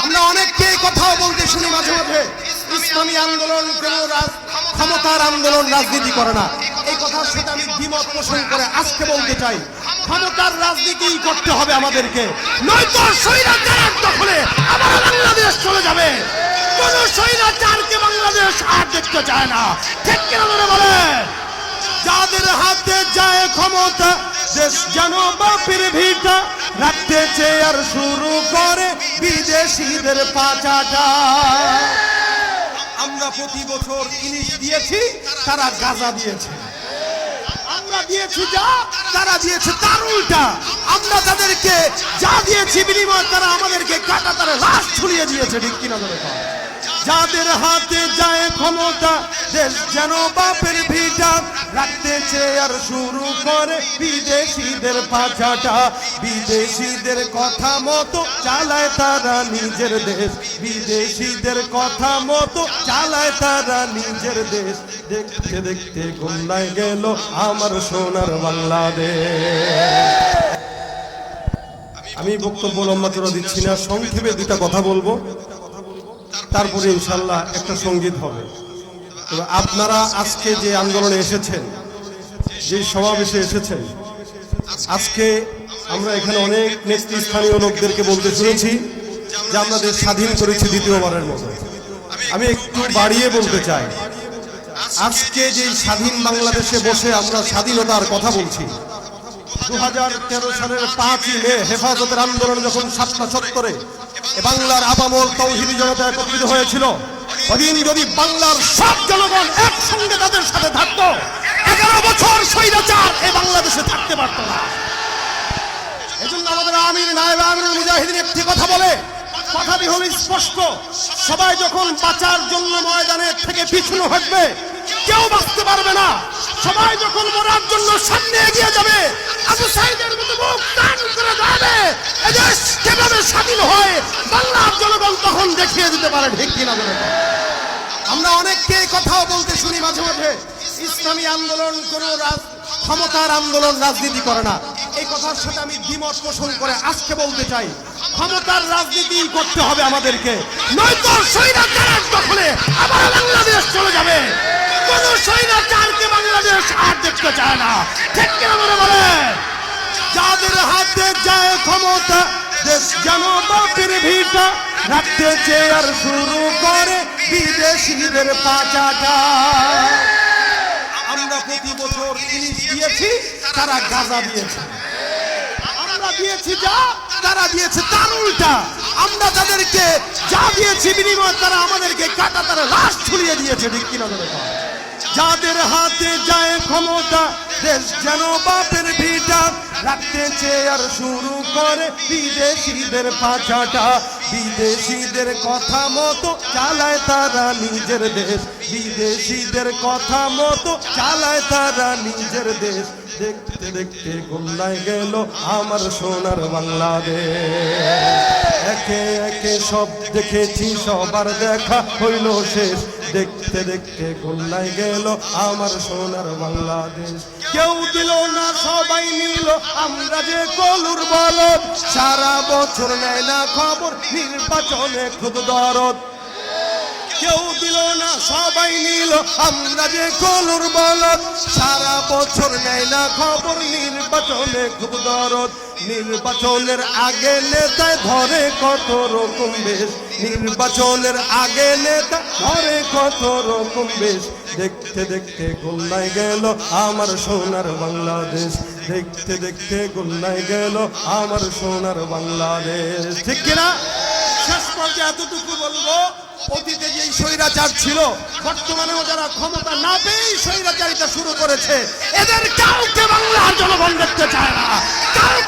আমরা অনেককে কথাও বলতে শুনি মাঝে মাঝে, ইসলামী আন্দোলন কোনো ক্ষমতার আন্দোলন, রাজনীতি করে না। এই কথার সাথে আমি দ্বিমত পোষণ করে আজকে বলতে চাই, ক্ষমতার রাজনীতি করতে হবে আমাদেরকে, নয়তো স্বৈরাচারের দখলে আবার বাংলাদেশ চলে যাবে। কোন স্বৈরাচারকে বাংলাদেশ আর দেখতে চায় না, ঠিক কিনা বলে? যাদের হাতে যায় ক্ষমতা, দেশ যেন বাপের ভিটা, রাখতে চেয়ার শুরু করে বিদেশিদের পাচাটা। আমরা প্রতি বছর ইলিশ দিয়েছি, তারা গাঁজা দিয়েছে। আমরা দিয়েছি যা, তারা দিয়েছে তার উল্টা। আমরা তাদেরকে যা দিয়েছি বিনিময়, তারা আমাদেরকে কাটা তারা লাশ ঝুলিয়ে দিয়েছে, ঠিক কিনা বলে? যাদের হাতে যায় ক্ষমতা, দেশ যেন বাপের ভিটা, রাখতে চেয়ার শুরু করে বিদেশিদের পাচাটা। বিদেশিদের কথা মতো চালায় তারা নিজের দেশ, বিদেশিদের কথা মতো চালায় তারা নিজের দেশ। দেখতে দেখতে গোল্লায় গেল আমার সোনার বাংলাদেশ। আমি বক্তব্য লম্বা চড়া দিচ্ছি না, সংক্ষেপে দুটা কথা বলবো, তারপরে ইনশাল্লাহ একটা সঙ্গীত হবে। তবে আপনারা আজকে যে আন্দোলনে এসেছেন, যে সমাবেশে এসেছেন, আজকে আমরা এখানে অনেক নেতৃস্থানীয় লোকদেরকে বলতে শুনেছি যে আমরা দেশ স্বাধীন করেছি দ্বিতীয়বারের মতো। আমি একটু বাড়িয়ে বলতে চাই, আজকে যে স্বাধীন বাংলাদেশে বসে আমরা স্বাধীনতার কথা বলছি, 2013 সালের 5ই মে হেফাজতের আন্দোলন যখন 7টা চত্বরে বাংলার আপামর তৌহিদি জনতা একত্রিত হয়েছিল, ওদিন যদি বাংলার সব জনগণ একসঙ্গে তাদের সাথে থাকতো, 11 বছর স্বৈরাচার এই বাংলাদেশে থাকতে পারত না। এজন্য আমাদের আমির নায়েব আমিরুল মুজাহিদিন একটি কথা বলে, কথাটি হল স্পষ্ট, সবাই যখন বাঁচার জন্য ময়দানের থেকে পিছনে হটবে, কেউ বাঁচতে পারবে না। সবাই যখন মরার জন্য সামনে এগিয়ে যাবে, আবু সাইদের মতো মুখ টান করে দাঁড়াবে, এদেশ কিভাবে স্বাধীন হয় বাংলার জনগণ তখন দেখিয়ে দিতে পারে, ঠিক কিনা বলে? আমরা অনেককে কথাও বলতে শুনি মাঝে মাঝে, ইসলামী আন্দোলন কোনো ক্ষমতার আন্দোলন, রাজনীতি করে না। এই কথার সাথে আমি দ্বিমত পোষণ করে আজকে বলতে চাই, ক্ষমতার রাজনীতি করতে হবে আমাদেরকে, নয়তো স্বৈরাচারের দখলে আবার বাংলাদেশ চলে যাবে। কোন স্বৈরাচারকে বাংলাদেশ আর দেখতে চায় না, ঠিক কিনা বলে? যাদের হাতে যায় ক্ষমতা, দেশ যেন বাপের ভিটা, রাখতে চেয়ার শুরু করে বিদেশিদের পাচাটা। আমরা প্রতি বছর ইলিশ দিয়েছি, তারা গাঁজা দিয়েছে। আমরা দিয়েছি যা, তারা দিয়েছে তার উল্টা। আমরা তাদেরকে যা দিয়েছি বিনিময়, তারা আমাদেরকে কাটা তারা লাশ ঝুলিয়ে দিয়েছে, ঠিক কিনা বলে? যাদের হাতে যায় ক্ষমতা, দেশ যেন বাপের ভিটা, রাখতে চেয়ার শুরু করে বিদেশিদের পাচাটা। বিদেশিদের কথা মতো চালায় তারা নিজের দেশ, বিদেশিদের কথা মতো চালায় তারা নিজের দেশ। দেখতে দেখতে গোল্লায় গেল আমার সোনার বাংলাদেশ। একে একে সব দেখেছি, সবার দেখা হইল শেষ, দেখতে দেখতে গোল্লায় গেল আমার সোনার বাংলাদেশ। কেউ দিল না, সবাই নিল, আমরা যে কলুর বলদ, সারা বছর নেয় না খবর, নির্বাচনে খুব দরদ। কেউ দিল না, সবাই নিল, আমরা যে কলুর বলদ, সারা বছর নেয় না খবর, নির্বাচনে খুব দরদ। নির্বাচনের আগে নেতায় ধরে কত রকম বেশ, নির্বাচনের আগে নেতা ধরে কত রকম বেশ। দেখতে দেখতে গোল্লায় গেল আমার সোনার বাংলাদেশ, দেখতে দেখতে গোল্লায় গেল আমার সোনার বাংলাদেশ, ঠিক কিনা? শেষ পর্যায়ে এতটুকু বলবো, অতীতে যেই স্বৈরাচার ছিল, বর্তমানেও যারা ক্ষমতা না পেয়েই স্বৈরাচারিতা শুরু করেছে, এদের কাউকে বাংলার জনগণ দেখতে চায় না, কাউকে